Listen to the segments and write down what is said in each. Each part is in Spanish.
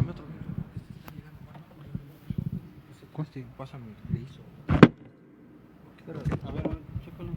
Pásame otro. Conste, pásame. Le hizo. Pero, a ver, chécalo.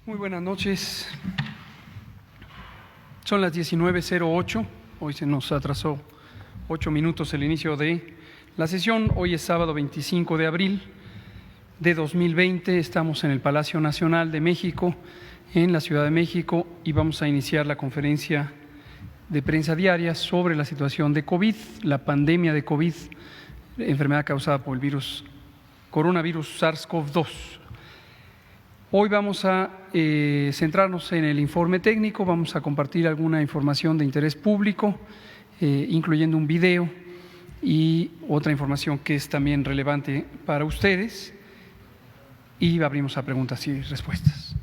Muy buenas noches. Son las 19:08. Hoy se nos atrasó 8 minutos el inicio de la sesión. Hoy es sábado 25 de abril de 2020. Estamos en el Palacio Nacional de México, en la Ciudad de México, y vamos a iniciar la conferencia de prensa diaria sobre la situación de COVID, la pandemia de COVID, enfermedad causada por el coronavirus SARS-CoV-2. Hoy vamos a centrarnos en el informe técnico, vamos a compartir alguna información de interés público, incluyendo un video y otra información que es también relevante para ustedes, y abrimos a preguntas y respuestas.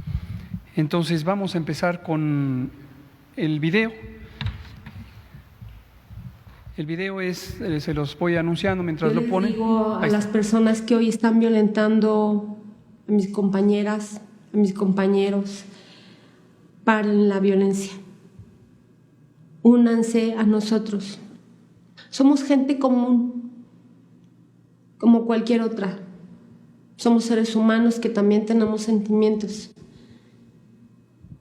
Entonces vamos a empezar con el video. El video se los voy anunciando mientras lo ponen. Yo les digo a las personas que hoy están violentando a mis compañeras, a mis compañeros, paren la violencia. Únanse a nosotros. Somos gente común, como cualquier otra. Somos seres humanos que también tenemos sentimientos,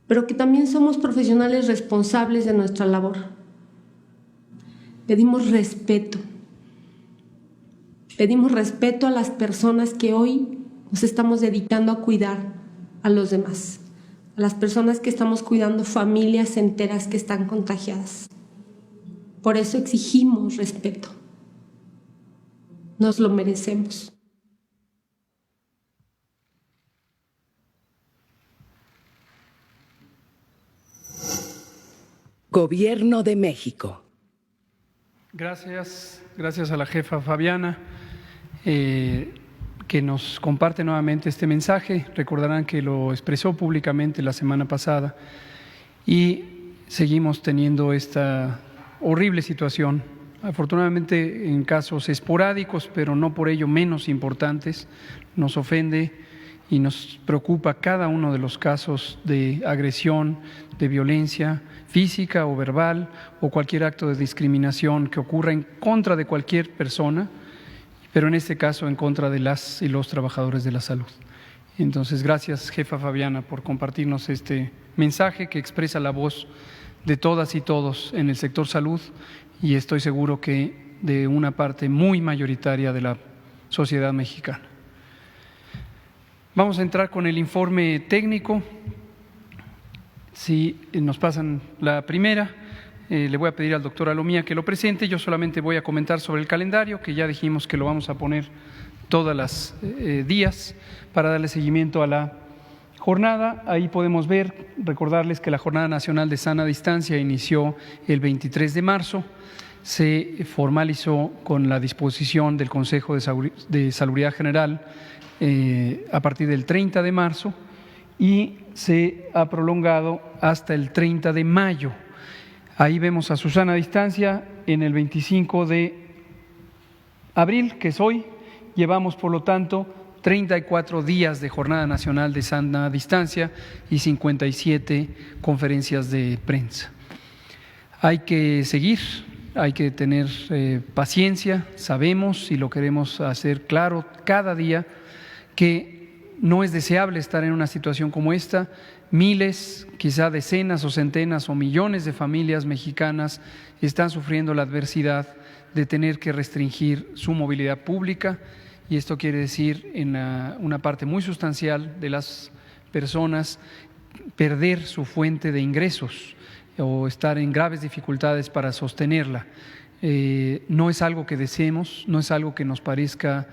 pero que también somos profesionales responsables de nuestra labor. Pedimos respeto. Pedimos respeto a las personas que hoy nos estamos dedicando a cuidar a los demás, a las personas que estamos cuidando familias enteras que están contagiadas. Por eso exigimos respeto. Nos lo merecemos. Gobierno de México. Gracias, Gracias a la jefa Fabiana, que nos comparte nuevamente este mensaje. Recordarán que lo expresó públicamente la semana pasada y seguimos teniendo esta horrible situación. Afortunadamente en casos esporádicos, pero no por ello menos importantes. Nos ofende y nos preocupa cada uno de los casos de agresión, de violencia física o verbal o cualquier acto de discriminación que ocurra en contra de cualquier persona, pero en este caso en contra de las y los trabajadores de la salud. Entonces, gracias, jefa Fabiana, por compartirnos este mensaje que expresa la voz de todas y todos en el sector salud, y estoy seguro que de una parte muy mayoritaria de la sociedad mexicana. Vamos a entrar con el informe técnico. Si nos pasan la primera, le voy a pedir al doctor Alomía que lo presente. Yo solamente voy a comentar sobre el calendario, que ya dijimos que lo vamos a poner todas las días para darle seguimiento a la jornada. Ahí podemos ver, recordarles que la Jornada Nacional de Sana Distancia inició el 23 de marzo, se formalizó con la disposición del Consejo de Salubridad General a partir del 30 de marzo y se ha prolongado hasta el 30 de mayo. Ahí vemos a Susana Distancia en el 25 de abril, que es hoy. Llevamos, por lo tanto, 34 días de Jornada Nacional de Sana Distancia y 57 conferencias de prensa. Hay que seguir, hay que tener paciencia, sabemos y lo queremos hacer claro cada día que no es deseable estar en una situación como esta. Miles, quizá decenas o centenas o millones de familias mexicanas están sufriendo la adversidad de tener que restringir su movilidad pública, y esto quiere decir en una parte muy sustancial de las personas perder su fuente de ingresos o estar en graves dificultades para sostenerla. No es algo que deseemos, no es algo que nos parezca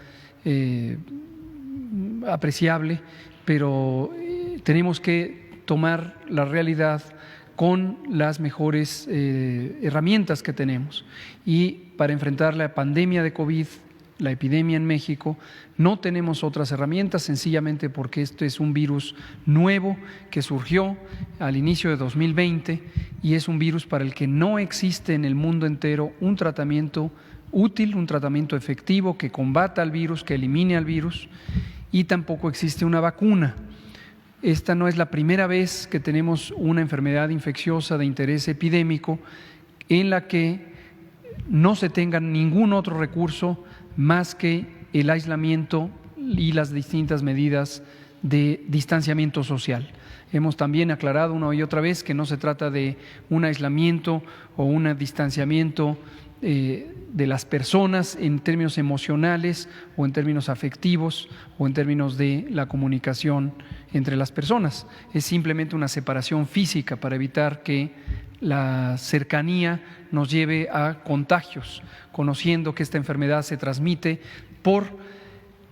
apreciable, pero tenemos que tomar la realidad con las mejores herramientas que tenemos. Y para enfrentar la pandemia de COVID, la epidemia en México, no tenemos otras herramientas, sencillamente porque este es un virus nuevo que surgió al inicio de 2020 y es un virus para el que no existe en el mundo entero un tratamiento útil, un tratamiento efectivo que combata al virus, que elimine al virus, y tampoco existe una vacuna. Esta no es la primera vez que tenemos una enfermedad infecciosa de interés epidémico en la que no se tenga ningún otro recurso más que el aislamiento y las distintas medidas de distanciamiento social. Hemos también aclarado una y otra vez que no se trata de un aislamiento o un distanciamiento de las personas en términos emocionales o en términos afectivos o en términos de la comunicación entre las personas. Es simplemente una separación física para evitar que la cercanía nos lleve a contagios, conociendo que esta enfermedad se transmite por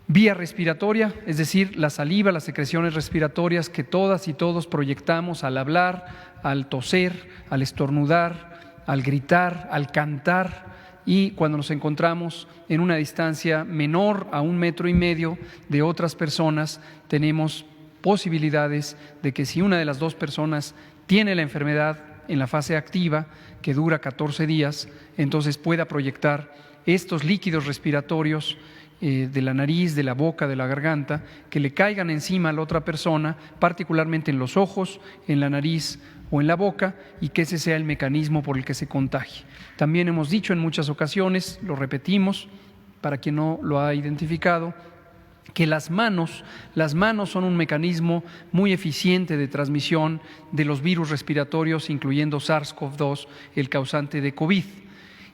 vía respiratoria, es decir, la saliva, las secreciones respiratorias que todas y todos proyectamos al hablar, al toser, al estornudar, al gritar, al cantar, y cuando nos encontramos en una distancia menor a 1,5 metros de otras personas, tenemos posibilidades de que si una de las dos personas tiene la enfermedad en la fase activa, que dura 14 días, entonces pueda proyectar estos líquidos respiratorios de la nariz, de la boca, de la garganta, que le caigan encima a la otra persona, particularmente en los ojos, en la nariz o en la boca, y que ese sea el mecanismo por el que se contagie. También hemos dicho en muchas ocasiones, lo repetimos para quien no lo ha identificado, que las manos son un mecanismo muy eficiente de transmisión de los virus respiratorios, incluyendo SARS-CoV-2, el causante de COVID.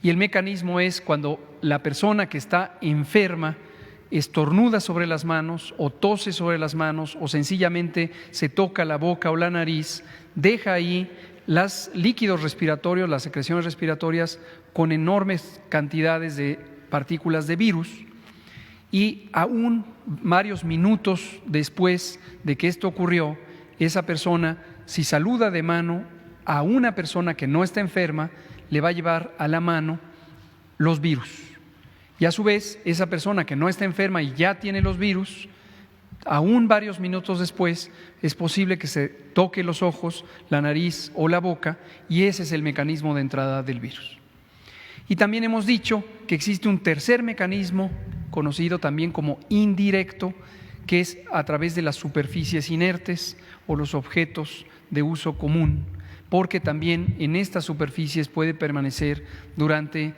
Y el mecanismo es cuando la persona que está enferma estornuda sobre las manos o tose sobre las manos o sencillamente se toca la boca o la nariz, deja ahí los líquidos respiratorios, las secreciones respiratorias con enormes cantidades de partículas de virus, y aún varios minutos después de que esto ocurrió, esa persona, si saluda de mano a una persona que no está enferma, le va a llevar a la mano los virus. Y a su vez, esa persona que no está enferma y ya tiene los virus, aún varios minutos después, es posible que se toque los ojos, la nariz o la boca, y ese es el mecanismo de entrada del virus. Y también hemos dicho que existe un tercer mecanismo, conocido también como indirecto, que es a través de las superficies inertes o los objetos de uso común, porque también en estas superficies puede permanecer durante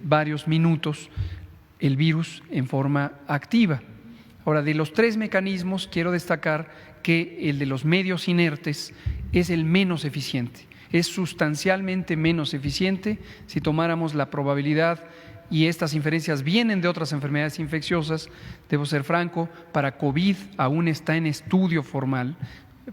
varios minutos el virus en forma activa. Ahora, de los tres mecanismos, quiero destacar que el de los medios inertes es el menos eficiente. Es sustancialmente menos eficiente si tomáramos la probabilidad, y estas inferencias vienen de otras enfermedades infecciosas. Debo ser franco, para COVID aún está en estudio formal,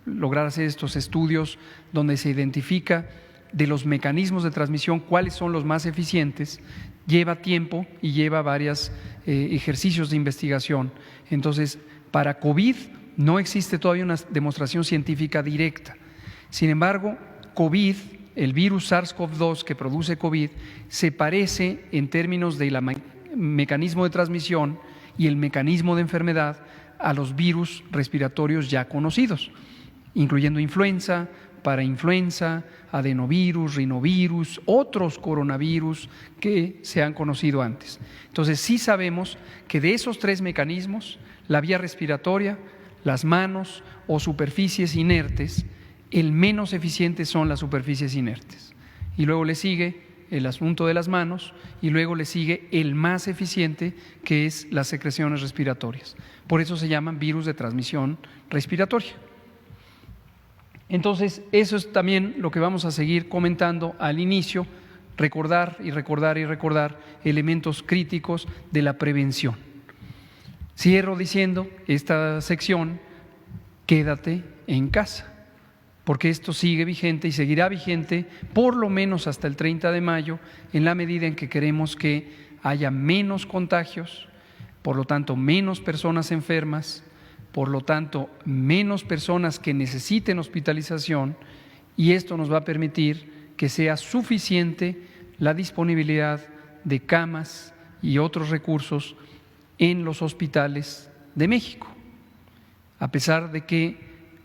lograr hacer estos estudios donde se identifica de los mecanismos de transmisión cuáles son los más eficientes, lleva tiempo y lleva varios ejercicios de investigación. Entonces, para COVID no existe todavía una demostración científica directa. Sin embargo, COVID, el virus SARS-CoV-2 que produce COVID, se parece en términos del mecanismo de transmisión y el mecanismo de enfermedad a los virus respiratorios ya conocidos, incluyendo influenza, parainfluenza, adenovirus, rinovirus, otros coronavirus que se han conocido antes. Entonces, sí sabemos que de esos tres mecanismos, la vía respiratoria, las manos o superficies inertes, el menos eficiente son las superficies inertes. Y luego le sigue el asunto de las manos y luego le sigue el más eficiente, que es las secreciones respiratorias. Por eso se llaman virus de transmisión respiratoria. Entonces, eso es también lo que vamos a seguir comentando al inicio, recordar y recordar y recordar elementos críticos de la prevención. Cierro diciendo esta sección, quédate en casa, porque esto sigue vigente y seguirá vigente por lo menos hasta el 30 de mayo, en la medida en que queremos que haya menos contagios, por lo tanto menos personas enfermas, por lo tanto menos personas que necesiten hospitalización, y esto nos va a permitir que sea suficiente la disponibilidad de camas y otros recursos en los hospitales de México. A pesar de que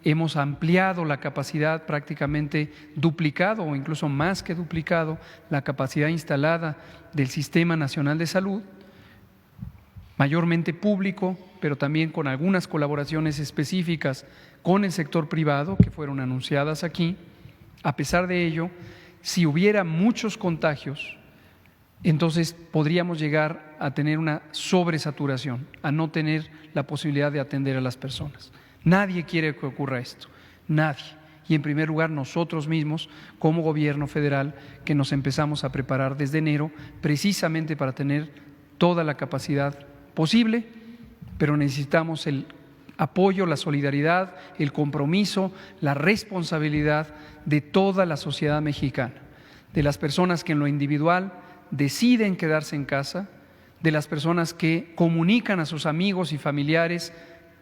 hemos ampliado la capacidad, prácticamente duplicado o incluso más que duplicado la capacidad instalada del Sistema Nacional de Salud, mayormente público, pero también con algunas colaboraciones específicas con el sector privado que fueron anunciadas aquí. A pesar de ello, si hubiera muchos contagios, entonces podríamos llegar a tener una sobresaturación, a no tener la posibilidad de atender a las personas. Nadie quiere que ocurra esto, nadie. Y en primer lugar nosotros mismos como gobierno federal, que nos empezamos a preparar desde enero precisamente para tener toda la capacidad posible, pero necesitamos el apoyo, la solidaridad, el compromiso, la responsabilidad de toda la sociedad mexicana, de las personas que en lo individual deciden quedarse en casa, de las personas que comunican a sus amigos y familiares,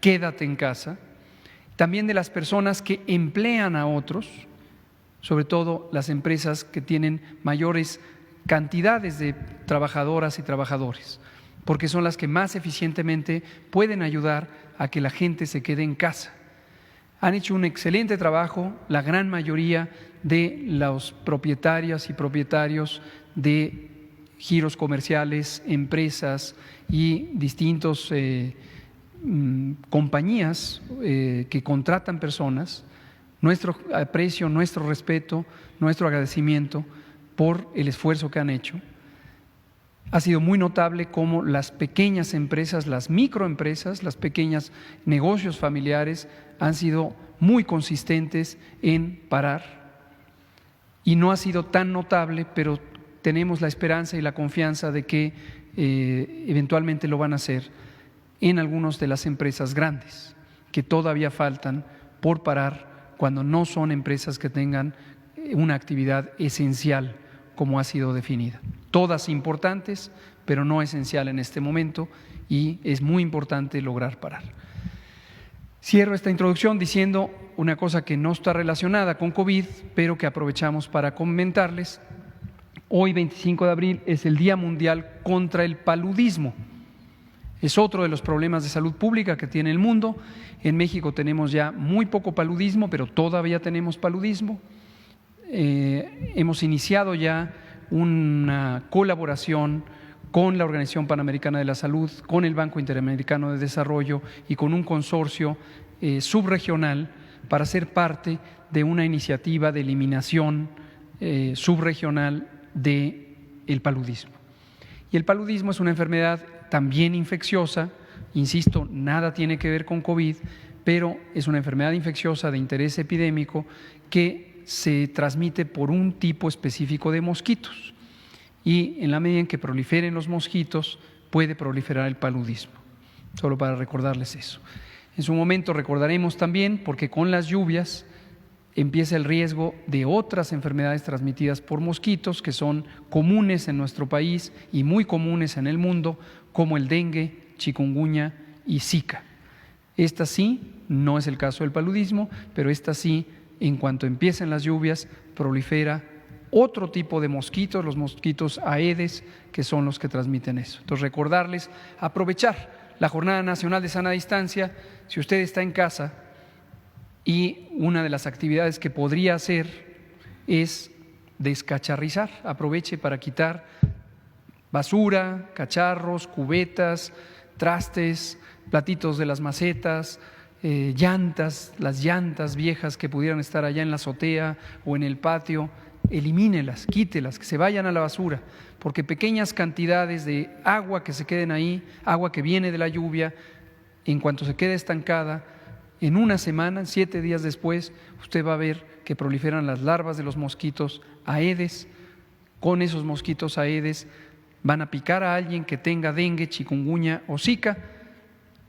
quédate en casa, también de las personas que emplean a otros, sobre todo las empresas que tienen mayores cantidades de trabajadoras y trabajadores, porque son las que más eficientemente pueden ayudar a que la gente se quede en casa. Han hecho un excelente trabajo la gran mayoría de los propietarias y propietarios de giros comerciales, empresas y distintos compañías que contratan personas. Nuestro aprecio, nuestro respeto, nuestro agradecimiento por el esfuerzo que han hecho. Ha sido muy notable cómo las pequeñas empresas, las microempresas, los pequeños negocios familiares han sido muy consistentes en parar. Y no ha sido tan notable, pero tenemos la esperanza y la confianza de que eventualmente lo van a hacer en algunas de las empresas grandes, que todavía faltan por parar cuando no son empresas que tengan una actividad esencial como ha sido definida. Todas importantes, pero no esencial en este momento, y es muy importante lograr parar. Cierro esta introducción diciendo una cosa que no está relacionada con COVID, pero que aprovechamos para comentarles. Hoy, 25 de abril, es el Día Mundial contra el Paludismo. Es otro de los problemas de salud pública que tiene el mundo. En México tenemos ya muy poco paludismo, pero todavía tenemos paludismo. Hemos iniciado ya una colaboración con la Organización Panamericana de la Salud, con el Banco Interamericano de Desarrollo y con un consorcio subregional para ser parte de una iniciativa de eliminación subregional del paludismo. Y el paludismo es una enfermedad también infecciosa, insisto, nada tiene que ver con COVID, pero es una enfermedad infecciosa de interés epidémico que se transmite por un tipo específico de mosquitos. Y en la medida en que proliferen los mosquitos, puede proliferar el paludismo. Solo para recordarles eso. En su momento recordaremos también, porque con las lluvias empieza el riesgo de otras enfermedades transmitidas por mosquitos que son comunes en nuestro país y muy comunes en el mundo, como el dengue, chikungunya y zika. Esta sí, no es el caso del paludismo, pero esta sí, en cuanto empiecen las lluvias, prolifera otro tipo de mosquitos, los mosquitos Aedes, que son los que transmiten eso. Entonces, recordarles, aprovechar la Jornada Nacional de Sana Distancia. Si usted está en casa y una de las actividades que podría hacer es descacharrizar, aproveche para quitar basura, cacharros, cubetas, trastes, platitos de las macetas, llantas, las llantas viejas que pudieran estar allá en la azotea o en el patio. Elimínelas, quítelas, que se vayan a la basura, porque pequeñas cantidades de agua que se queden ahí, agua que viene de la lluvia, en cuanto se quede estancada, en una semana, 7 días después, usted va a ver que proliferan las larvas de los mosquitos Aedes. Con esos mosquitos Aedes van a picar a alguien que tenga dengue, chikungunya o zika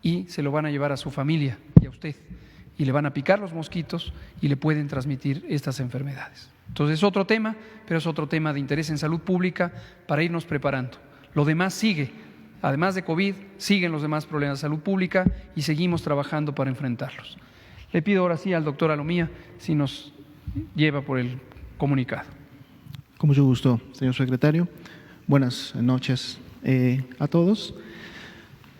y se lo van a llevar a su familia y a usted. Y le van a picar los mosquitos y le pueden transmitir estas enfermedades. Entonces es otro tema, pero es otro tema de interés en salud pública para irnos preparando. Lo demás sigue, además de COVID, siguen los demás problemas de salud pública y seguimos trabajando para enfrentarlos. Le pido ahora sí al doctor Alomía si nos lleva por el comunicado. Con mucho gusto, señor secretario. Buenas noches a todos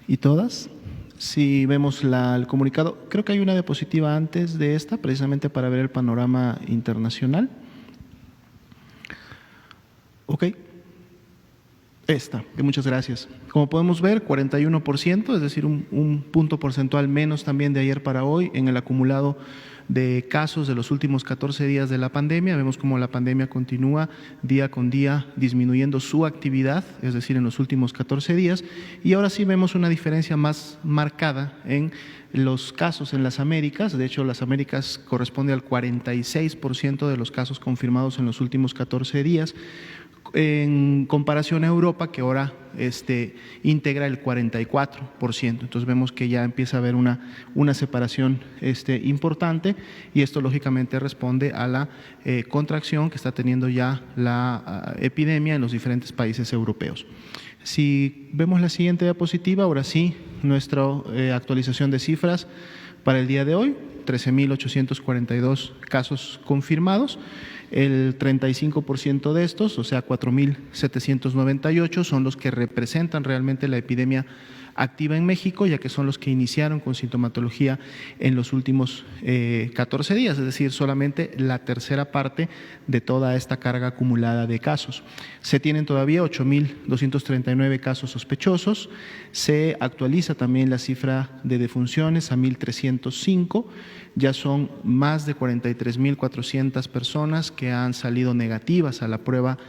y todas. Si vemos el comunicado, creo que hay una diapositiva antes de esta, precisamente para ver el panorama internacional. Ok. Muchas gracias. Como podemos ver, 41%, es decir, un punto porcentual menos también de ayer para hoy en el acumulado de casos de los últimos 14 días de la pandemia. Vemos cómo la pandemia continúa día con día disminuyendo su actividad, es decir, en los últimos 14 días. Y ahora sí vemos una diferencia más marcada en los casos en las Américas. De hecho, las Américas corresponde al 46% de los casos confirmados en los últimos 14 días. En comparación a Europa, que ahora integra el 44%. Entonces vemos que ya empieza a haber una separación importante y esto lógicamente responde a la contracción que está teniendo ya la epidemia en los diferentes países europeos. Si vemos la siguiente diapositiva, ahora sí, nuestra actualización de cifras para el día de hoy, 13.842 casos confirmados. El 35% de estos, o sea 4.798, son los que representan realmente la epidemia activa en México, ya que son los que iniciaron con sintomatología en los últimos 14 días, es decir, solamente la tercera parte de toda esta carga acumulada de casos. Se tienen todavía 8.239 casos sospechosos, se actualiza también la cifra de defunciones a 1.305, ya son más de 43.400 personas que han salido negativas a la prueba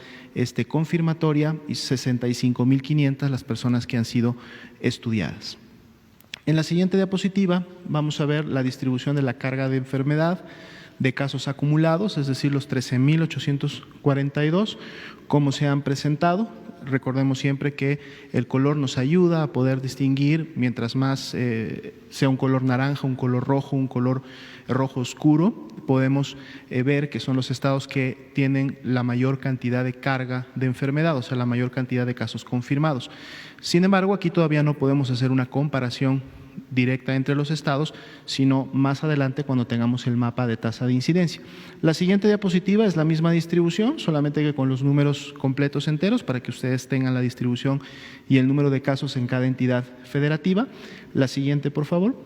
confirmatoria y 65.500 las personas que han sido estudiadas. En la siguiente diapositiva vamos a ver la distribución de la carga de enfermedad de casos acumulados, es decir, los 13.842, cómo se han presentado. Recordemos siempre que el color nos ayuda a poder distinguir, mientras más sea un color naranja, un color rojo oscuro, podemos ver que son los estados que tienen la mayor cantidad de carga de enfermedad, o sea, la mayor cantidad de casos confirmados. Sin embargo, aquí todavía no podemos hacer una comparación directa entre los estados, sino más adelante cuando tengamos el mapa de tasa de incidencia. La siguiente diapositiva es la misma distribución, solamente que con los números completos enteros para que ustedes tengan la distribución y el número de casos en cada entidad federativa. La siguiente, por favor.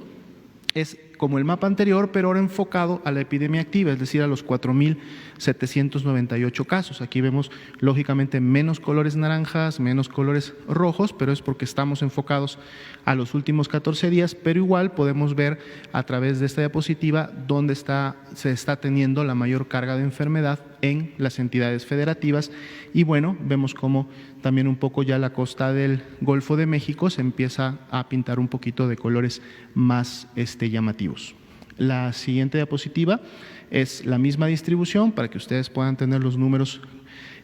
Es como el mapa anterior, pero ahora enfocado a la epidemia activa, es decir, a los 4.798 casos. Aquí vemos, lógicamente, menos colores naranjas, menos colores rojos, pero es porque estamos enfocados a los últimos 14 días, pero igual podemos ver a través de esta diapositiva dónde se está teniendo la mayor carga de enfermedad en las entidades federativas. Y bueno, vemos cómo también un poco ya la costa del Golfo de México se empieza a pintar un poquito de colores más llamativos. La siguiente diapositiva es la misma distribución para que ustedes puedan tener los números,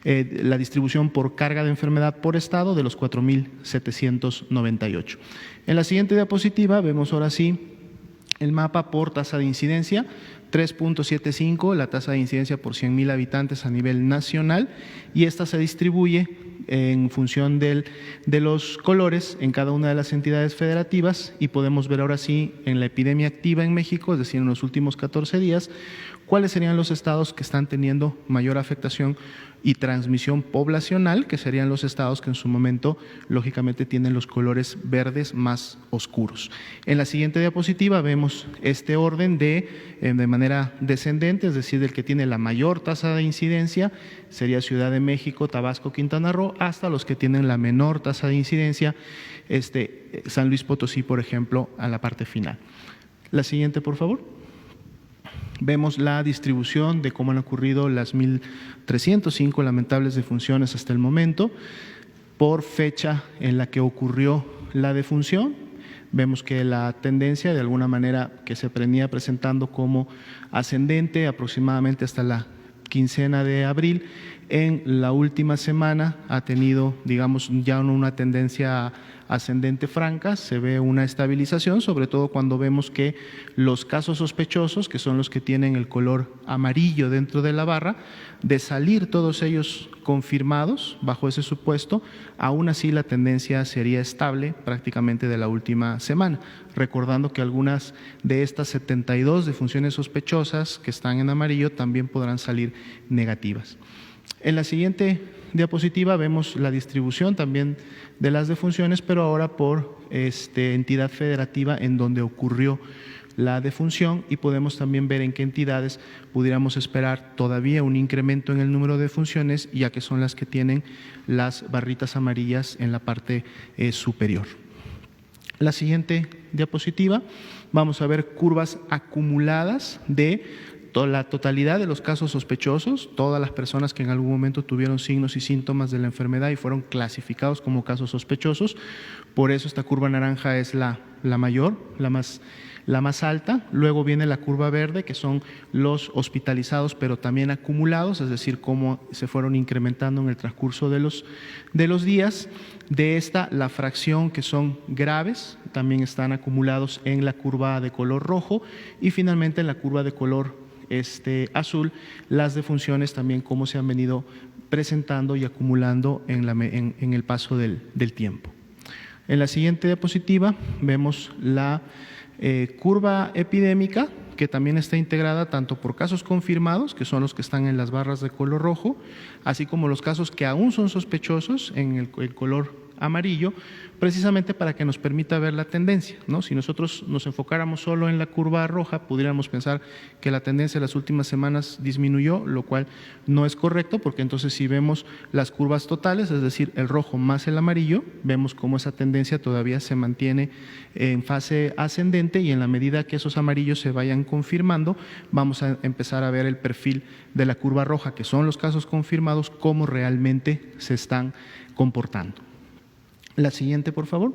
la distribución por carga de enfermedad por estado de los 4.798. En la siguiente diapositiva vemos ahora sí el mapa por tasa de incidencia. 3.75, la tasa de incidencia por 100.000 habitantes a nivel nacional, y esta se distribuye en función de los colores en cada una de las entidades federativas, y podemos ver ahora sí en la epidemia activa en México, es decir, en los últimos 14 días, cuáles serían los estados que están teniendo mayor afectación y transmisión poblacional, que serían los estados que en su momento, lógicamente, tienen los colores verdes más oscuros. En la siguiente diapositiva vemos este orden de manera descendente, es decir, del que tiene la mayor tasa de incidencia, sería Ciudad de México, Tabasco, Quintana Roo, hasta los que tienen la menor tasa de incidencia, San Luis Potosí, por ejemplo, a la parte final. La siguiente, por favor. Vemos la distribución de cómo han ocurrido las 1.305 lamentables defunciones hasta el momento, por fecha en la que ocurrió la defunción. Vemos que la tendencia, de alguna manera, que se venía presentando como ascendente aproximadamente hasta la quincena de abril, en la última semana ha tenido, digamos, ya una tendencia ascendente franca, se ve una estabilización, sobre todo cuando vemos que los casos sospechosos, que son los que tienen el color amarillo dentro de la barra, de salir todos ellos confirmados bajo ese supuesto, aún así la tendencia sería estable prácticamente de la última semana, recordando que algunas de estas 72 defunciones sospechosas que están en amarillo también podrán salir negativas. En la siguiente diapositiva vemos la distribución también de las defunciones, pero ahora por entidad federativa en donde ocurrió la defunción, y podemos también ver en qué entidades pudiéramos esperar todavía un incremento en el número de defunciones, ya que son las que tienen las barritas amarillas en la parte superior. La siguiente diapositiva, vamos a ver curvas acumuladas de la totalidad de los casos sospechosos, todas las personas que en algún momento tuvieron signos y síntomas de la enfermedad y fueron clasificados como casos sospechosos. Por eso esta curva naranja es la mayor, la más alta. Luego viene la curva verde, que son los hospitalizados pero también acumulados, es decir, cómo se fueron incrementando en el transcurso de los días. De esta, la fracción que son graves también están acumulados en la curva de color rojo, y finalmente en la curva de color azul, las defunciones también cómo se han venido presentando y acumulando en el paso del tiempo. En la siguiente diapositiva vemos la curva epidémica, que también está integrada tanto por casos confirmados, que son los que están en las barras de color rojo, así como los casos que aún son sospechosos en el color amarillo, precisamente para que nos permita ver la tendencia, ¿no? Si nosotros nos enfocáramos solo en la curva roja, pudiéramos pensar que la tendencia de las últimas semanas disminuyó, lo cual no es correcto, porque entonces si vemos las curvas totales, es decir, el rojo más el amarillo, vemos cómo esa tendencia todavía se mantiene en fase ascendente, y en la medida que esos amarillos se vayan confirmando, vamos a empezar a ver el perfil de la curva roja, que son los casos confirmados, cómo realmente se están comportando. La siguiente, por favor,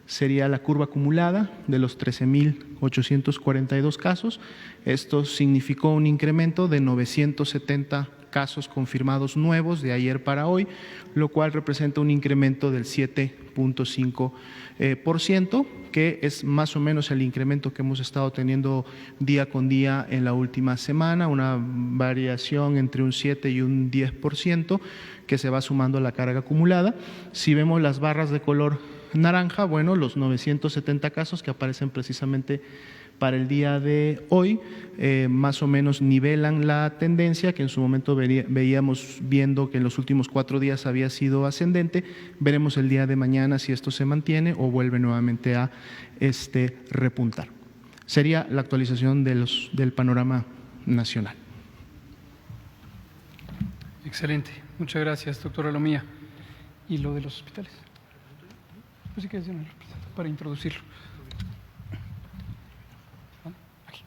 sería la curva acumulada de los 13.842 casos. Esto significó un incremento de 970 casos confirmados nuevos de ayer para hoy, lo cual representa un incremento del 7.5%, que es más o menos el incremento que hemos estado teniendo día con día en la última semana, una variación entre un 7 y un 10%, que se va sumando a la carga acumulada. Si vemos las barras de color naranja, bueno, los 970 casos que aparecen precisamente para el día de hoy, más o menos nivelan la tendencia que en su momento veíamos viendo que en los últimos 4 días había sido ascendente. Veremos el día de mañana si esto se mantiene o vuelve nuevamente a repuntar. Sería la actualización del panorama nacional. Excelente. Muchas gracias, doctora Lomía. ¿Y lo de los hospitales? Pues sí que decir para introducirlo. Aquí.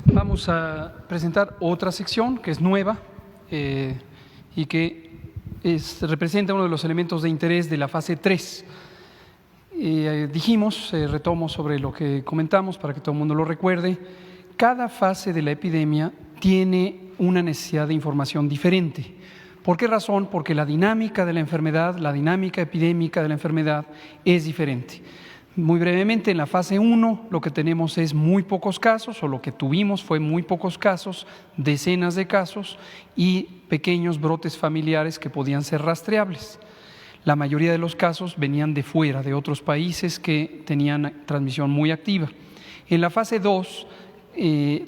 Vamos a presentar otra sección que es nueva y que representa uno de los elementos de interés de la fase 3. Dijimos, retomo sobre lo que comentamos para que todo el mundo lo recuerde, cada fase de la epidemia tiene una necesidad de información diferente. ¿Por qué razón? Porque la dinámica de la enfermedad, la dinámica epidémica de la enfermedad es diferente. Muy brevemente, en la fase 1 lo que tenemos es muy pocos casos, o lo que tuvimos fue muy pocos casos, decenas de casos y pequeños brotes familiares que podían ser rastreables. La mayoría de los casos venían de fuera, de otros países que tenían transmisión muy activa. En la fase 2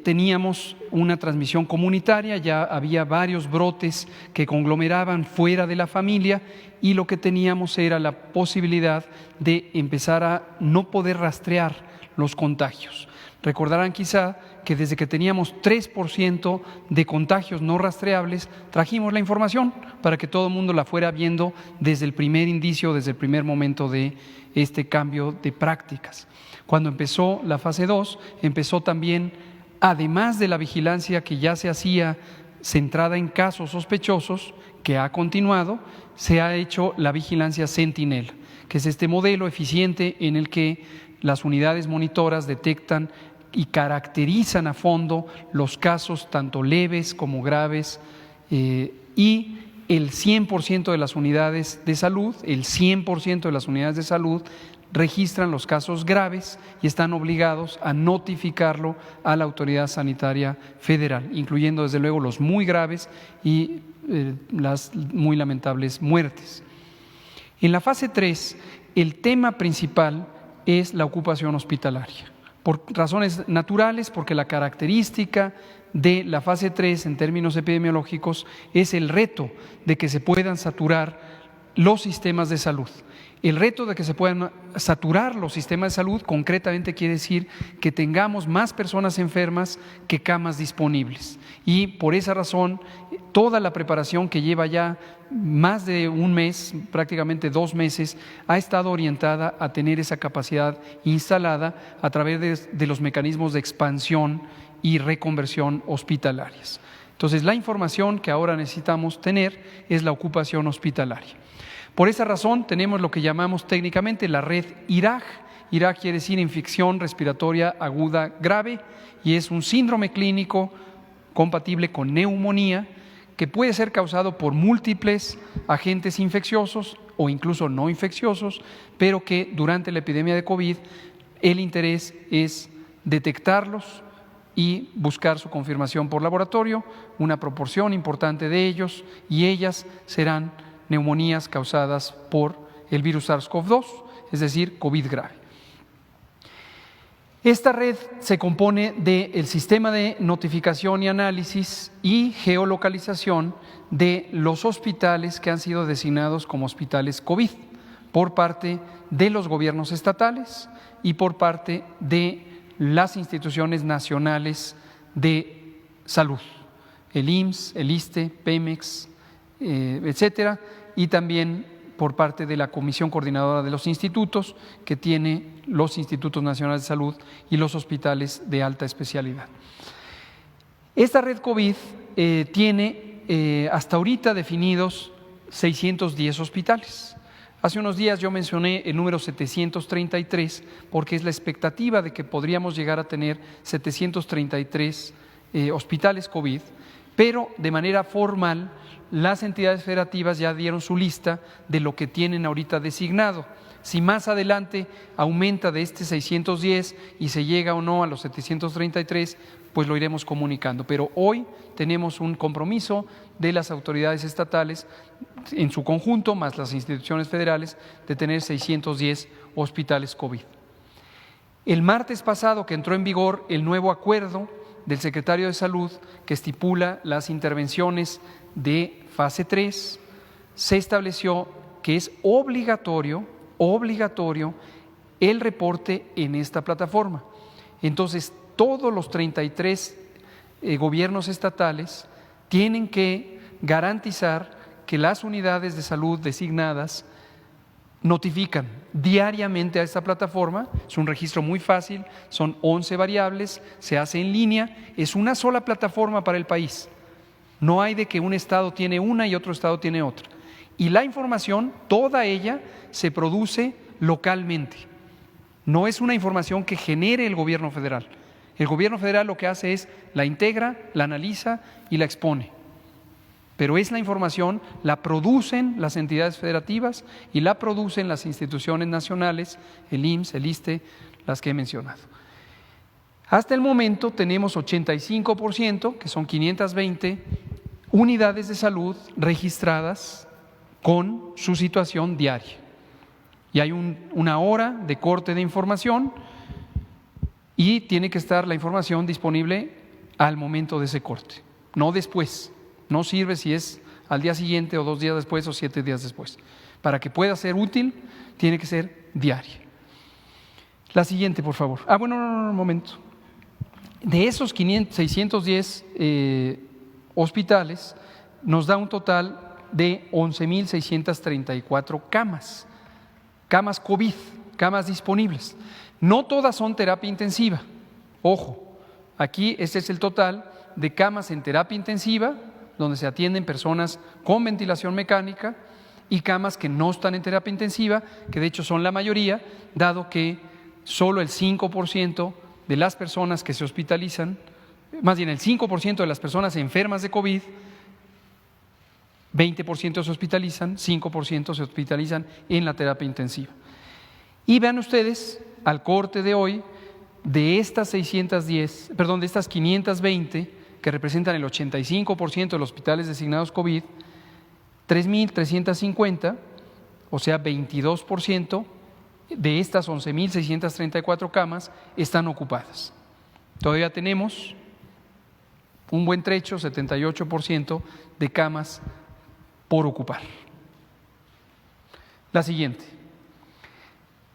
teníamos una transmisión comunitaria, ya había varios brotes que conglomeraban fuera de la familia y lo que teníamos era la posibilidad de empezar a no poder rastrear los contagios. Recordarán quizá que desde que teníamos 3% de contagios no rastreables, trajimos la información para que todo el mundo la fuera viendo desde el primer indicio, desde el primer momento de este cambio de prácticas. Cuando empezó la fase 2, empezó también, además de la vigilancia que ya se hacía centrada en casos sospechosos, que ha continuado, se ha hecho la vigilancia Sentinel, que es este modelo eficiente en el que las unidades monitoras detectan y caracterizan a fondo los casos tanto leves como graves y el 100% de las unidades de salud, registran los casos graves y están obligados a notificarlo a la autoridad sanitaria federal, incluyendo desde luego los muy graves y las muy lamentables muertes. En la fase 3, el tema principal es la ocupación hospitalaria. Por razones naturales, porque la característica de la fase 3 en términos epidemiológicos es el reto de que se puedan saturar los sistemas de salud. El reto de que se puedan saturar los sistemas de salud concretamente quiere decir que tengamos más personas enfermas que camas disponibles. Y por esa razón, toda la preparación que lleva ya más de un mes, prácticamente 2 meses, ha estado orientada a tener esa capacidad instalada a través de los mecanismos de expansión y reconversión hospitalarias. Entonces, la información que ahora necesitamos tener es la ocupación hospitalaria. Por esa razón tenemos lo que llamamos técnicamente la red IRAG. IRAG quiere decir infección respiratoria aguda grave y es un síndrome clínico compatible con neumonía que puede ser causado por múltiples agentes infecciosos o incluso no infecciosos, pero que durante la epidemia de COVID el interés es detectarlos y buscar su confirmación por laboratorio, una proporción importante de ellos y ellas serán neumonías causadas por el virus SARS-CoV-2, es decir, COVID grave. Esta red se compone del sistema de notificación y análisis y geolocalización de los hospitales que han sido designados como hospitales COVID por parte de los gobiernos estatales y por parte de las instituciones nacionales de salud, el IMSS, el ISSSTE, Pemex, etcétera, y también por parte de la Comisión Coordinadora de los Institutos, que tiene los Institutos Nacionales de Salud y los hospitales de alta especialidad. Esta red COVID tiene hasta ahorita definidos 610 hospitales. Hace unos días yo mencioné el número 733 porque es la expectativa de que podríamos llegar a tener 733 hospitales COVID, pero de manera formal las entidades federativas ya dieron su lista de lo que tienen ahorita designado. Si más adelante aumenta de este 610 y se llega o no a los 733, pues lo iremos comunicando. Pero hoy tenemos un compromiso de las autoridades estatales en su conjunto, más las instituciones federales, de tener 610 hospitales COVID. El martes pasado, que entró en vigor el nuevo acuerdo del secretario de Salud que estipula las intervenciones de fase 3, se estableció que es obligatorio el reporte en esta plataforma. Entonces, todos los 33 gobiernos estatales tienen que garantizar que las unidades de salud designadas notifican diariamente a esta plataforma. Es un registro muy fácil, son 11 variables, se hace en línea, es una sola plataforma para el país. No hay de que un estado tiene una y otro estado tiene otra. Y la información, toda ella, se produce localmente. No es una información que genere el gobierno federal. El gobierno federal lo que hace es la integra, la analiza y la expone. Pero es la información, la producen las entidades federativas y la producen las instituciones nacionales, el IMSS, el ISSSTE, las que he mencionado. Hasta el momento tenemos 85%, que son 520 unidades de salud registradas con su situación diaria. Y hay una hora de corte de información y tiene que estar la información disponible al momento de ese corte, no después. No sirve si es al día siguiente o 2 días después o 7 días después. Para que pueda ser útil, tiene que ser diaria. La siguiente, por favor. Un momento. De esos 610 hospitales, nos da un total de 11.634 camas COVID, camas disponibles. No todas son terapia intensiva. Ojo, aquí este es el total de camas en terapia intensiva, donde se atienden personas con ventilación mecánica, y camas que no están en terapia intensiva, que de hecho son la mayoría, dado que solo el 5% de las personas que se hospitalizan, más bien el 5% de las personas enfermas de COVID, 20% se hospitalizan, 5% se hospitalizan en la terapia intensiva. Y vean ustedes, al corte de hoy, de estas 520, que representan el 85% de los hospitales designados COVID, 3.350, o sea 22% de estas 11.634 camas están ocupadas. Todavía tenemos un buen trecho, 78% de camas por ocupar. La siguiente.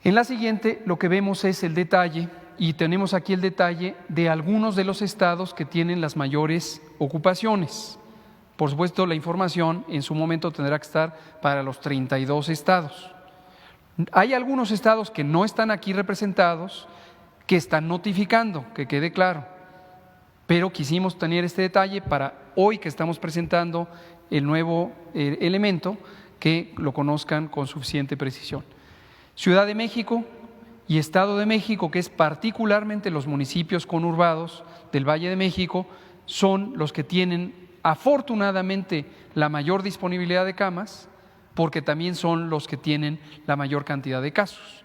En la siguiente lo que vemos es el detalle, y tenemos aquí el detalle de algunos de los estados que tienen las mayores ocupaciones. Por supuesto, la información en su momento tendrá que estar para los 32 estados. Hay algunos estados que no están aquí representados, que están notificando, que quede claro. Pero quisimos tener este detalle para hoy que estamos presentando el nuevo elemento, que lo conozcan con suficiente precisión. Ciudad de México y Estado de México, que es particularmente los municipios conurbados del Valle de México, son los que tienen afortunadamente la mayor disponibilidad de camas, porque también son los que tienen la mayor cantidad de casos,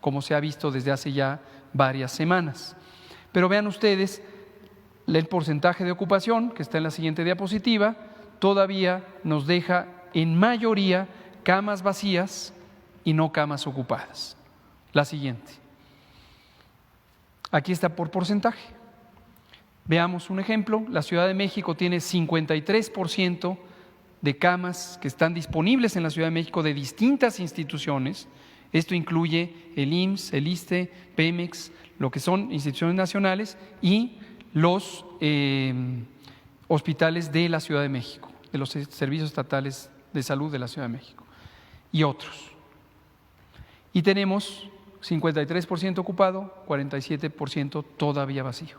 como se ha visto desde hace ya varias semanas. Pero vean ustedes el porcentaje de ocupación, que está en la siguiente diapositiva, todavía nos deja en mayoría camas vacías y no camas ocupadas. La siguiente. Aquí está por porcentaje. Veamos un ejemplo. La Ciudad de México tiene 53% de camas que están disponibles en la Ciudad de México de distintas instituciones. Esto incluye el IMSS, el ISSSTE, Pemex, lo que son instituciones nacionales, y los hospitales de la Ciudad de México, de los servicios estatales de salud de la Ciudad de México y otros. Y tenemos 53% ocupado, 47% todavía vacío.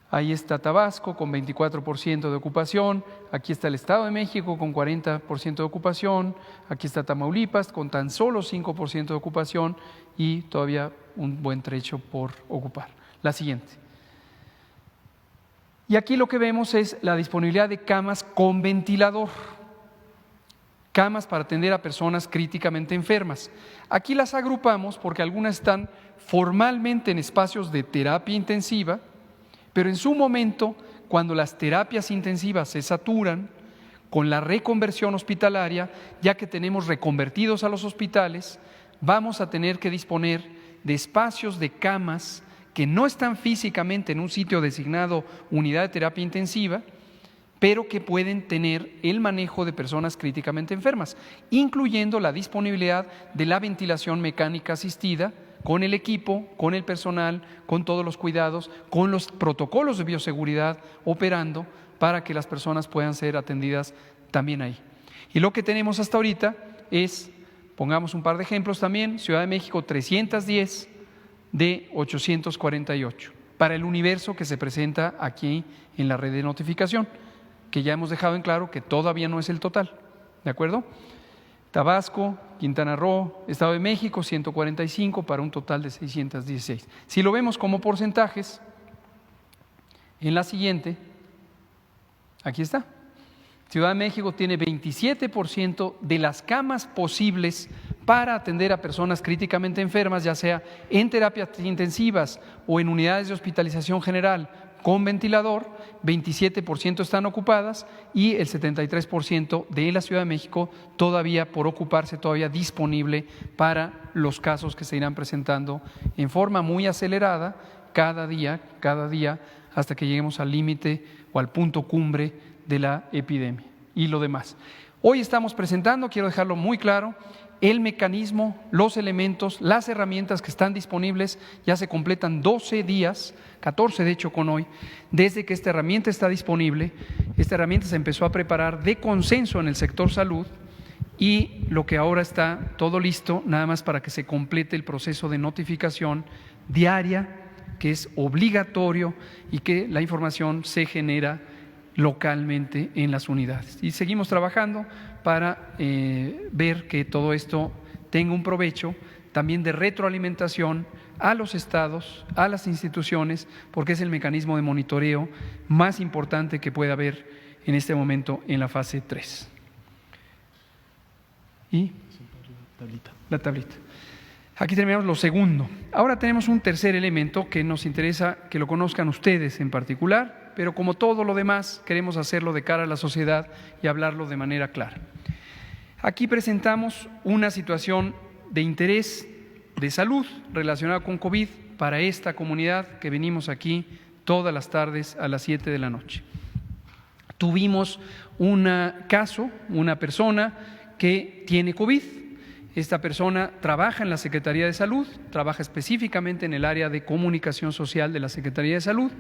Ahí está Tabasco con 24% de ocupación, aquí está el Estado de México con 40% de ocupación, aquí está Tamaulipas con tan solo 5% de ocupación y todavía un buen trecho por ocupar. La siguiente. Y aquí lo que vemos es la disponibilidad de camas con ventilador, camas para atender a personas críticamente enfermas. Aquí las agrupamos porque algunas están formalmente en espacios de terapia intensiva, pero en su momento, cuando las terapias intensivas se saturan, con la reconversión hospitalaria, ya que tenemos reconvertidos a los hospitales, vamos a tener que disponer de espacios de camas que no están físicamente en un sitio designado unidad de terapia intensiva, pero que pueden tener el manejo de personas críticamente enfermas, incluyendo la disponibilidad de la ventilación mecánica asistida, con el equipo, con el personal, con todos los cuidados, con los protocolos de bioseguridad operando para que las personas puedan ser atendidas también ahí. Y lo que tenemos hasta ahorita es, pongamos un par de ejemplos también, Ciudad de México 310 de 848, para el universo que se presenta aquí en la red de notificación, que ya hemos dejado en claro que todavía no es el total, ¿de acuerdo? Tabasco, Quintana Roo, Estado de México, 145 para un total de 616. Si lo vemos como porcentajes, en la siguiente, aquí está. Ciudad de México tiene 27% de las camas posibles para atender a personas críticamente enfermas, ya sea en terapias intensivas o en unidades de hospitalización general con ventilador, 27% están ocupadas y el 73% de la Ciudad de México todavía por ocuparse, todavía disponible para los casos que se irán presentando en forma muy acelerada cada día, hasta que lleguemos al límite o al punto cumbre de la epidemia y lo demás. Hoy estamos presentando, quiero dejarlo muy claro, el mecanismo, los elementos, las herramientas que están disponibles. Ya se completan 12 días, 14 de hecho con hoy, desde que esta herramienta está disponible. Esta herramienta se empezó a preparar de consenso en el sector salud y lo que ahora está todo listo, nada más para que se complete el proceso de notificación diaria, que es obligatorio y que la información se genera localmente en las unidades. Y seguimos trabajando para ver que todo esto tenga un provecho también de retroalimentación a los estados, a las instituciones, porque es el mecanismo de monitoreo más importante que puede haber en este momento en la fase 3. Y la tablita. Aquí terminamos lo segundo. Ahora tenemos un tercer elemento que nos interesa que lo conozcan ustedes en particular, pero como todo lo demás queremos hacerlo de cara a la sociedad y hablarlo de manera clara. Aquí presentamos una situación de interés de salud relacionada con COVID para esta comunidad que venimos aquí todas las tardes a las 7 de la noche. Tuvimos un caso, una persona que tiene COVID. Esta persona trabaja en la Secretaría de Salud, trabaja específicamente en el área de comunicación social de la Secretaría de Salud,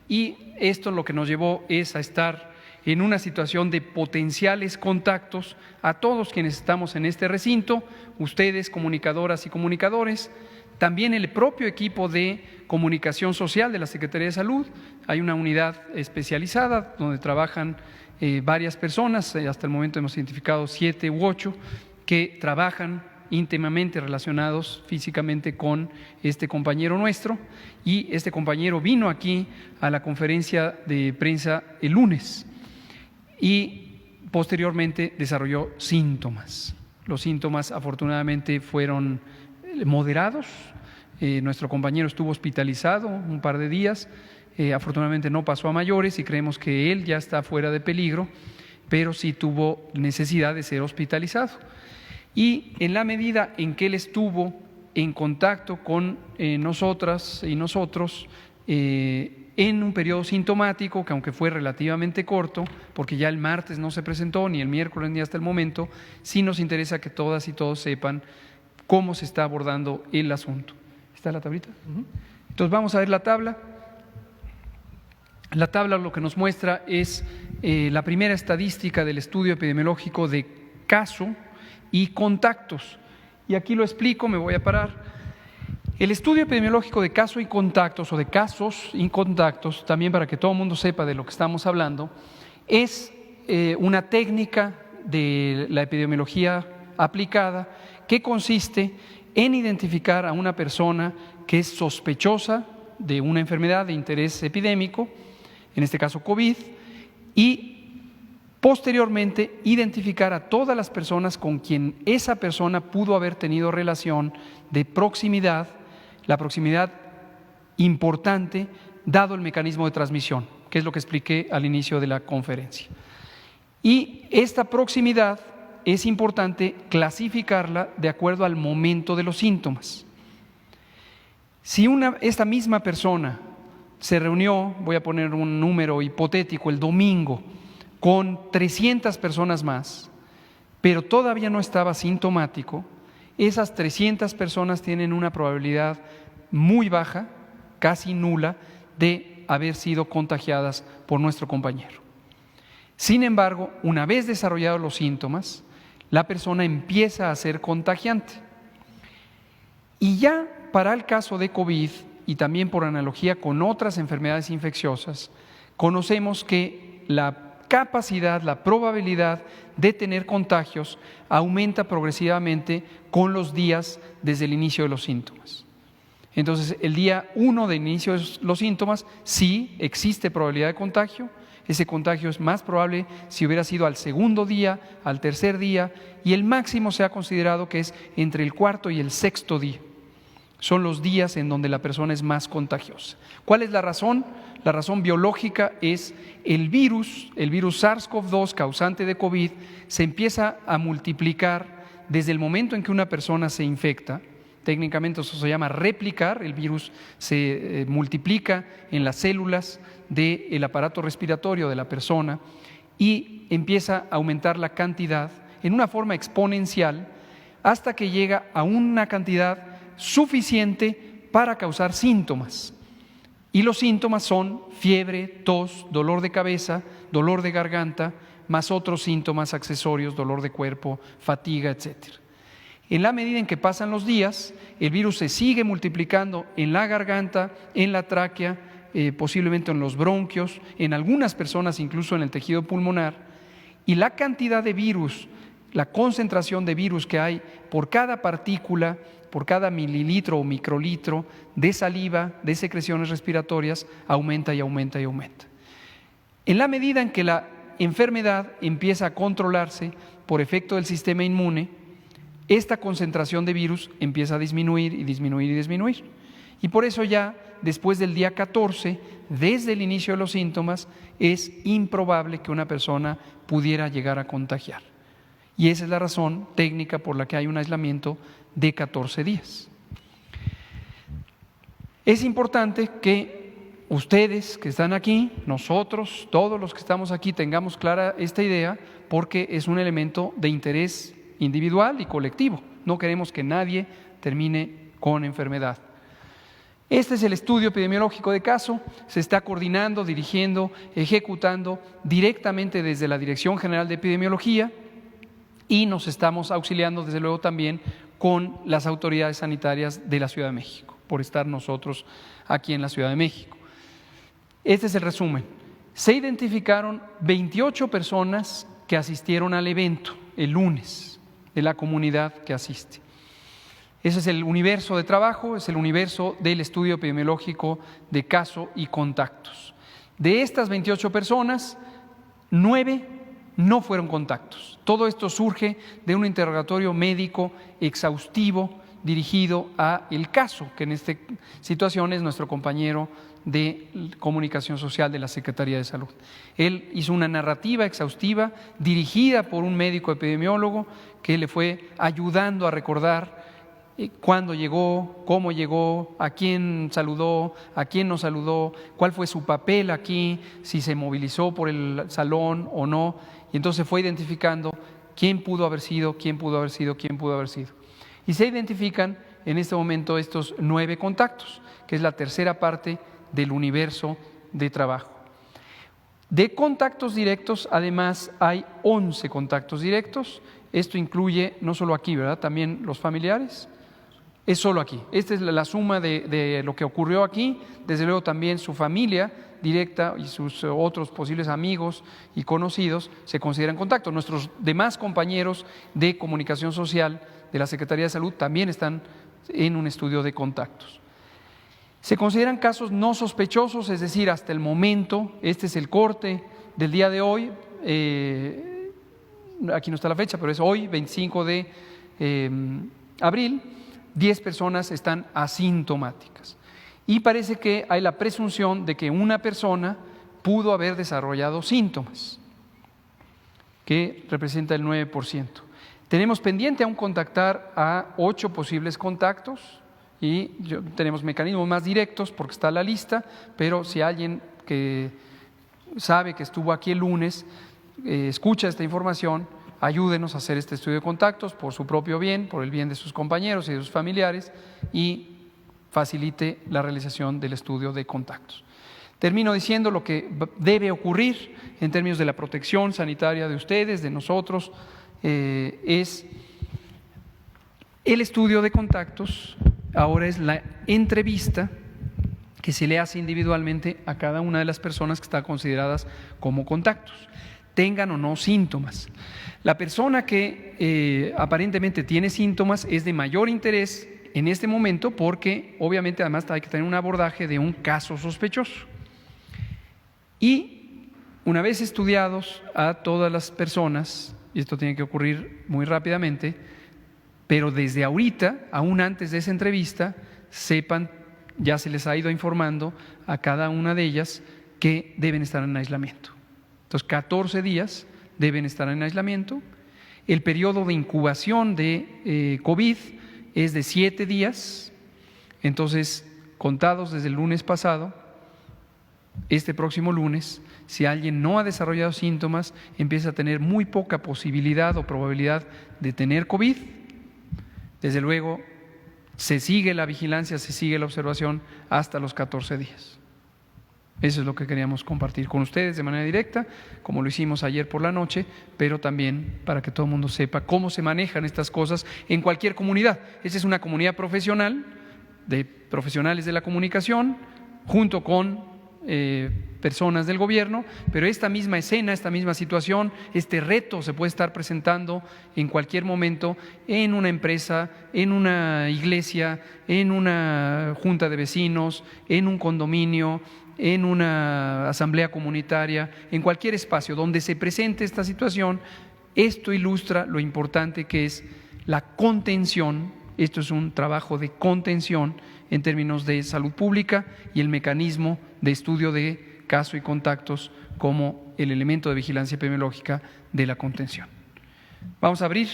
y esto lo que nos llevó es a estar en una situación de potenciales contactos a todos quienes estamos en este recinto, ustedes, comunicadoras y comunicadores, también el propio equipo de comunicación social de la Secretaría de Salud. Hay una unidad especializada donde trabajan varias personas, hasta el momento hemos identificado 7 u 8 que trabajan íntimamente relacionados físicamente con este compañero nuestro, y este compañero vino aquí a la conferencia de prensa el lunes y posteriormente desarrolló síntomas. Los síntomas afortunadamente fueron moderados. Nuestro compañero estuvo hospitalizado un par de días, afortunadamente no pasó a mayores y creemos que él ya está fuera de peligro, pero sí tuvo necesidad de ser hospitalizado. Y en la medida en que él estuvo en contacto con nosotras y nosotros en un periodo sintomático, que aunque fue relativamente corto, porque ya el martes no se presentó, ni el miércoles ni hasta el momento, sí nos interesa que todas y todos sepan cómo se está abordando el asunto. ¿Está la tablita? Entonces vamos a ver la tabla. La tabla lo que nos muestra es la primera estadística del estudio epidemiológico de caso y contactos. Y aquí lo explico, me voy a parar. El estudio epidemiológico de caso y contactos, o de casos y contactos, también para que todo el mundo sepa de lo que estamos hablando, es una técnica de la epidemiología aplicada que consiste en identificar a una persona que es sospechosa de una enfermedad de interés epidémico, en este caso COVID, y posteriormente identificar a todas las personas con quien esa persona pudo haber tenido relación de proximidad, la proximidad importante dado el mecanismo de transmisión, que es lo que expliqué al inicio de la conferencia. Y esta proximidad es importante clasificarla de acuerdo al momento de los síntomas. Si esta misma persona se reunió, voy a poner un número hipotético, el domingo, con 300 personas más, pero todavía no estaba sintomático, esas 300 personas tienen una probabilidad muy baja, casi nula, de haber sido contagiadas por nuestro compañero. Sin embargo, una vez desarrollados los síntomas, la persona empieza a ser contagiante. Y ya para el caso de COVID, y también por analogía con otras enfermedades infecciosas, conocemos que la capacidad, la probabilidad de tener contagios aumenta progresivamente con los días desde el inicio de los síntomas. Entonces, el día 1 de inicio de los síntomas, sí existe probabilidad de contagio. Ese contagio es más probable si hubiera sido al segundo día, al tercer día, y el máximo se ha considerado que es entre el cuarto y el sexto día. Son los días en donde la persona es más contagiosa. ¿Cuál es la razón? La razón biológica es el virus SARS-CoV-2 causante de COVID se empieza a multiplicar desde el momento en que una persona se infecta. Técnicamente eso se llama replicar, el virus se multiplica en las células del aparato respiratorio de la persona y empieza a aumentar la cantidad en una forma exponencial hasta que llega a una cantidad suficiente para causar síntomas. Y los síntomas son fiebre, tos, dolor de cabeza, dolor de garganta, más otros síntomas accesorios, dolor de cuerpo, fatiga, etc. En la medida en que pasan los días, el virus se sigue multiplicando en la garganta, en la tráquea, posiblemente en los bronquios, en algunas personas incluso en el tejido pulmonar, y la cantidad de virus, la concentración de virus que hay por cada partícula, por cada mililitro o microlitro de saliva, de secreciones respiratorias, aumenta y aumenta y aumenta. En la medida en que la enfermedad empieza a controlarse por efecto del sistema inmune, esta concentración de virus empieza a disminuir y disminuir y disminuir. Y por eso ya después del día 14, desde el inicio de los síntomas, es improbable que una persona pudiera llegar a contagiar. Y esa es la razón técnica por la que hay un aislamiento de 14 días. Es importante que ustedes que están aquí, nosotros, todos los que estamos aquí, tengamos clara esta idea porque es un elemento de interés individual y colectivo. No queremos que nadie termine con enfermedad. Este es el estudio epidemiológico de caso, se está coordinando, dirigiendo, ejecutando directamente desde la Dirección General de Epidemiología y nos estamos auxiliando desde luego también con las autoridades sanitarias de la Ciudad de México, por estar nosotros aquí en la Ciudad de México. Este es el resumen. Se identificaron 28 personas que asistieron al evento el lunes de la comunidad que asiste. Ese es el universo de trabajo, es el universo del estudio epidemiológico de caso y contactos. De estas 28 personas, 9 no fueron contactos. Todo esto surge de un interrogatorio médico exhaustivo dirigido a el caso, que en esta situación es nuestro compañero de comunicación social de la Secretaría de Salud. Él hizo una narrativa exhaustiva dirigida por un médico epidemiólogo que le fue ayudando a recordar cuándo llegó, cómo llegó, a quién saludó, a quién no saludó, cuál fue su papel aquí, si se movilizó por el salón o no. Y entonces fue identificando quién pudo haber sido, quién pudo haber sido, quién pudo haber sido. Y se identifican en este momento estos 9 contactos, que es la tercera parte del universo de trabajo. De contactos directos, además, hay 11 contactos directos. Esto incluye no solo aquí, ¿verdad? También los familiares. Es solo aquí. Esta es la suma de lo que ocurrió aquí. Desde luego también su familia directa y sus otros posibles amigos y conocidos se consideran contactos. Nuestros demás compañeros de comunicación social de la Secretaría de Salud también están en un estudio de contactos. Se consideran casos no sospechosos, es decir, hasta el momento, este es el corte del día de hoy, aquí no está la fecha, pero es hoy, 25 de abril, 10 personas están asintomáticas. Y parece que hay la presunción de que una persona pudo haber desarrollado síntomas, que representa el 9%. Tenemos pendiente aún contactar a 8 posibles contactos y tenemos mecanismos más directos porque está la lista, pero si alguien que sabe que estuvo aquí el lunes escucha esta información, ayúdenos a hacer este estudio de contactos por su propio bien, por el bien de sus compañeros y de sus familiares, y facilite la realización del estudio de contactos. Termino diciendo lo que debe ocurrir en términos de la protección sanitaria de ustedes, de nosotros, es el estudio de contactos. Ahora es la entrevista que se le hace individualmente a cada una de las personas que están consideradas como contactos, tengan o no síntomas. La persona que aparentemente tiene síntomas es de mayor interés en este momento porque obviamente además hay que tener un abordaje de un caso sospechoso. Y una vez estudiados a todas las personas, y esto tiene que ocurrir muy rápidamente, pero desde ahorita, aún antes de esa entrevista, sepan, ya se les ha ido informando a cada una de ellas que deben estar en aislamiento. Entonces, 14 días deben estar en aislamiento. El periodo de incubación de COVID es de 7 días, entonces, contados desde el lunes pasado, este próximo lunes, si alguien no ha desarrollado síntomas, empieza a tener muy poca posibilidad o probabilidad de tener COVID. Desde luego, se sigue la vigilancia, se sigue la observación hasta los 14 días. Eso es lo que queríamos compartir con ustedes de manera directa, como lo hicimos ayer por la noche, pero también para que todo el mundo sepa cómo se manejan estas cosas en cualquier comunidad. Esta es una comunidad profesional, de profesionales de la comunicación, junto con personas del gobierno, pero esta misma escena, esta misma situación, este reto se puede estar presentando en cualquier momento en una empresa, en una iglesia, en una junta de vecinos, en un condominio, en una asamblea comunitaria, en cualquier espacio donde se presente esta situación. Esto ilustra lo importante que es la contención. Esto es un trabajo de contención en términos de salud pública y el mecanismo de estudio de caso y contactos como el elemento de vigilancia epidemiológica de la contención. Vamos a abrir,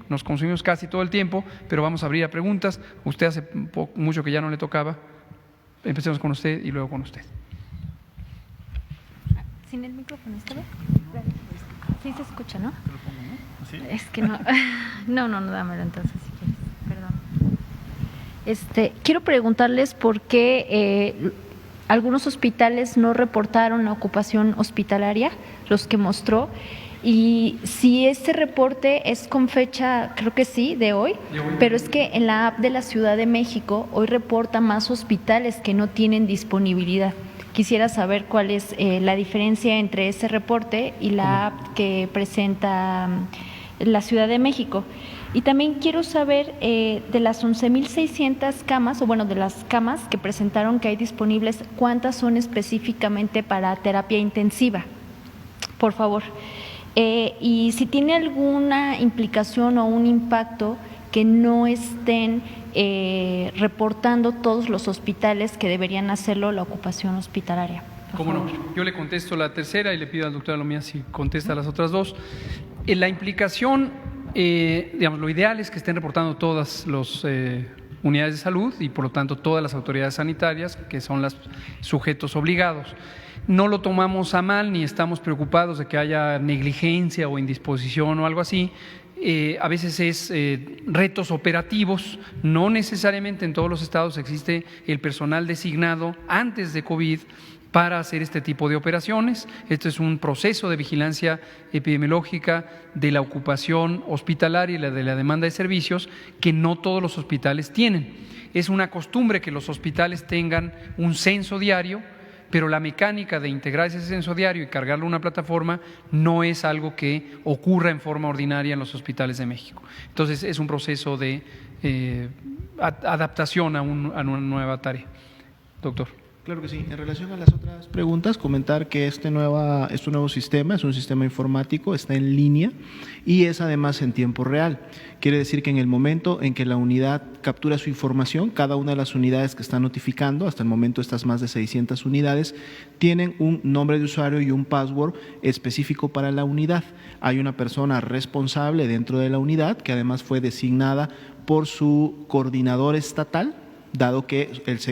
nos consumimos casi todo el tiempo, pero vamos a abrir a preguntas. Usted hace mucho que ya no le tocaba. Empecemos con usted y luego con usted. ¿Sin el micrófono está bien? Sí se escucha, ¿no? ¿Te lo pongo, no? ¿Así? Es que no. No, dámelo entonces si quieres. Perdón. Quiero preguntarles por qué algunos hospitales no reportaron la ocupación hospitalaria, los que mostró, y si este reporte es con fecha, creo que sí, de hoy, pero es que en la app de la Ciudad de México hoy reporta más hospitales que no tienen disponibilidad. Quisiera saber cuál es la diferencia entre ese reporte y la app que presenta la Ciudad de México. Y también quiero saber de las 11,600 camas, o bueno, de las camas que presentaron que hay disponibles, ¿cuántas son específicamente para terapia intensiva? Por favor. Y si tiene alguna implicación o un impacto que no estén reportando todos los hospitales que deberían hacerlo la ocupación hospitalaria. ¿Cómo no? Yo le contesto la tercera y le pido al doctor Alomía si contesta las otras dos. La implicación, digamos, lo ideal es que estén reportando todas las unidades de salud y por lo tanto todas las autoridades sanitarias, que son los sujetos obligados. No lo tomamos a mal ni estamos preocupados de que haya negligencia o indisposición o algo así. A veces es retos operativos, no necesariamente en todos los estados existe el personal designado antes de COVID para hacer este tipo de operaciones. Esto es un proceso de vigilancia epidemiológica de la ocupación hospitalaria y de la demanda de servicios que no todos los hospitales tienen. Es una costumbre que los hospitales tengan un censo diario, pero la mecánica de integrar ese censo diario y cargarlo a una plataforma no es algo que ocurra en forma ordinaria en los hospitales de México. Entonces es un proceso de adaptación a una nueva tarea. Doctor. Claro que sí. En relación a las otras preguntas, comentar que este nuevo sistema es un sistema informático, está en línea y es además en tiempo real. Quiere decir que en el momento en que la unidad captura su información, cada una de las unidades que está notificando, hasta el momento estas más de 600 unidades, tienen un nombre de usuario y un password específico para la unidad. Hay una persona responsable dentro de la unidad que además fue designada por su coordinador estatal, dado que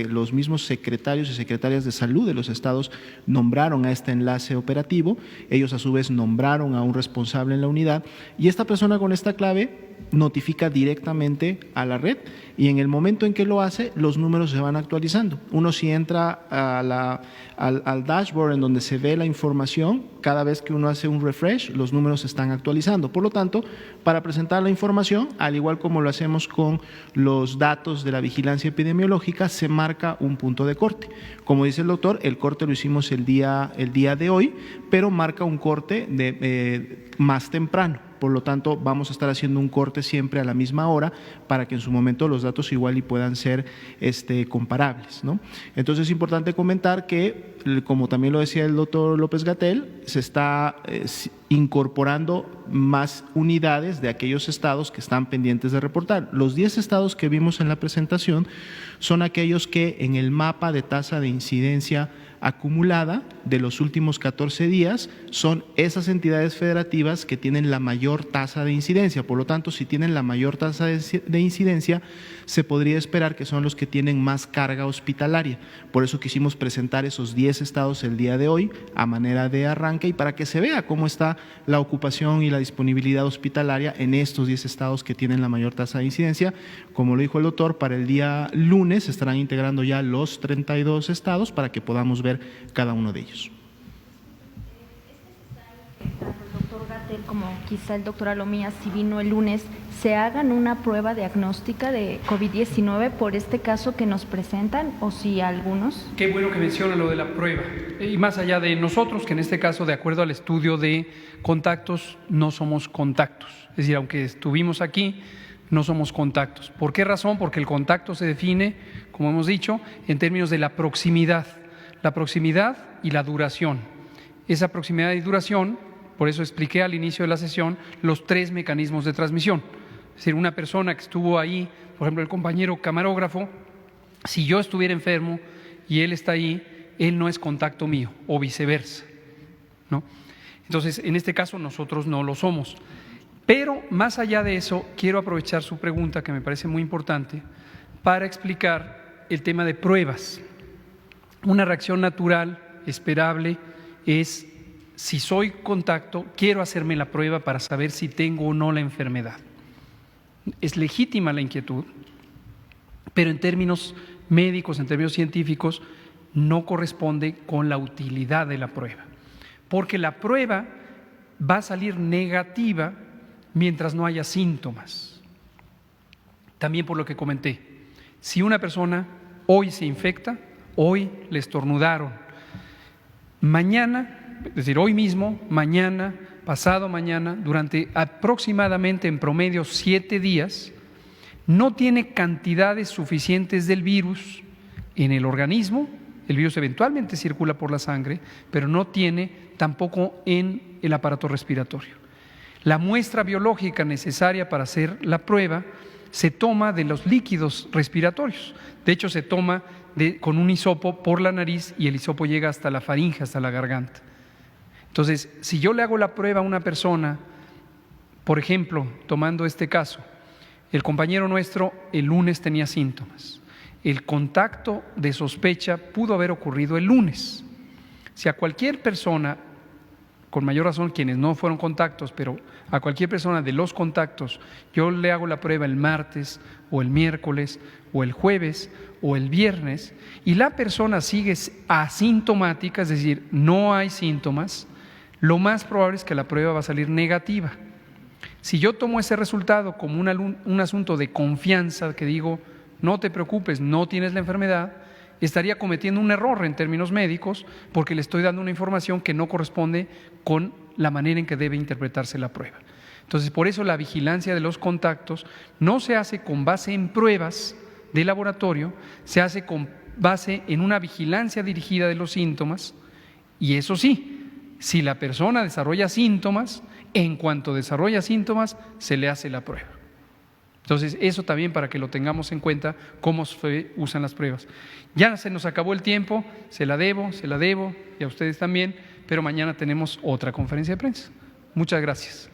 los mismos secretarios y secretarias de salud de los estados nombraron a este enlace operativo, ellos a su vez nombraron a un responsable en la unidad y esta persona con esta clave notifica directamente a la red y en el momento en que lo hace, los números se van actualizando. Uno si entra al dashboard en donde se ve la información, cada vez que uno hace un refresh, los números se están actualizando. Por lo tanto, para presentar la información, al igual como lo hacemos con los datos de la vigilancia epidemiológica, se marca un punto de corte. Como dice el doctor, el corte lo hicimos el día de hoy, pero marca un corte más temprano. Por lo tanto, vamos a estar haciendo un corte siempre a la misma hora para que en su momento los datos igual y puedan ser comparables, ¿no? Entonces es importante comentar que, como también lo decía el doctor López-Gatell, se está incorporando más unidades de aquellos estados que están pendientes de reportar. Los 10 estados que vimos en la presentación son aquellos que en el mapa de tasa de incidencia acumulada de los últimos 14 días son esas entidades federativas que tienen la mayor tasa de incidencia. Por lo tanto, si tienen la mayor tasa de incidencia, se podría esperar que son los que tienen más carga hospitalaria. Por eso quisimos presentar esos 10 estados el día de hoy a manera de arranque y para que se vea cómo está la ocupación y la disponibilidad hospitalaria en estos 10 estados que tienen la mayor tasa de incidencia. Como lo dijo el doctor, para el día lunes se estarán integrando ya los 32 estados para que podamos ver cada uno de ellos. Tanto el doctor Gatell como quizá el doctor Alomía, si vino el lunes, se hagan una prueba diagnóstica de COVID-19 por este caso que nos presentan, o si algunos. Qué bueno que menciona lo de la prueba. Y más allá de nosotros, que en este caso, de acuerdo al estudio de contactos, no somos contactos. Es decir, aunque estuvimos aquí, no somos contactos. ¿Por qué razón? Porque el contacto se define, como hemos dicho, en términos de la proximidad y la duración. Esa proximidad y duración, por eso expliqué al inicio de la sesión los 3 mecanismos de transmisión. Es decir, una persona que estuvo ahí, por ejemplo, el compañero camarógrafo, si yo estuviera enfermo y él está ahí, él no es contacto mío, o viceversa, ¿no? Entonces, en este caso nosotros no lo somos. Pero más allá de eso, quiero aprovechar su pregunta, que me parece muy importante, para explicar el tema de pruebas. Una reacción natural, esperable, es si soy contacto, quiero hacerme la prueba para saber si tengo o no la enfermedad. Es legítima la inquietud, pero en términos médicos, en términos científicos, no corresponde con la utilidad de la prueba, porque la prueba va a salir negativa mientras no haya síntomas. También por lo que comenté, si una persona hoy se infecta, hoy le estornudaron, mañana, es decir, hoy mismo, mañana, pasado mañana, durante aproximadamente en promedio 7 días, no tiene cantidades suficientes del virus en el organismo. El virus eventualmente circula por la sangre, pero no tiene tampoco en el aparato respiratorio. La muestra biológica necesaria para hacer la prueba se toma de los líquidos respiratorios. De hecho, se toma con un hisopo por la nariz y el hisopo llega hasta la faringe, hasta la garganta. Entonces, si yo le hago la prueba a una persona, por ejemplo, tomando este caso, el compañero nuestro el lunes tenía síntomas. El contacto de sospecha pudo haber ocurrido el lunes. Si a cualquier persona, con mayor razón quienes no fueron contactos, pero a cualquier persona de los contactos, yo le hago la prueba el martes o el miércoles o el jueves o el viernes y la persona sigue asintomática, es decir, no hay síntomas, lo más probable es que la prueba va a salir negativa. Si yo tomo ese resultado como un asunto de confianza, que digo, no te preocupes, no tienes la enfermedad, estaría cometiendo un error en términos médicos porque le estoy dando una información que no corresponde con la manera en que debe interpretarse la prueba. Entonces, por eso la vigilancia de los contactos no se hace con base en pruebas de laboratorio, se hace con base en una vigilancia dirigida de los síntomas y eso sí, si la persona desarrolla síntomas, en cuanto desarrolla síntomas, se le hace la prueba. Entonces, eso también para que lo tengamos en cuenta, cómo se usan las pruebas. Ya se nos acabó el tiempo, se la debo, y a ustedes también, pero mañana tenemos otra conferencia de prensa. Muchas gracias.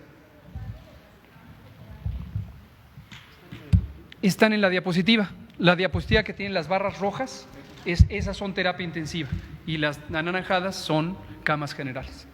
Están en la diapositiva. La diapositiva que tiene las barras rojas, esas son terapia intensiva y las anaranjadas son camas generales.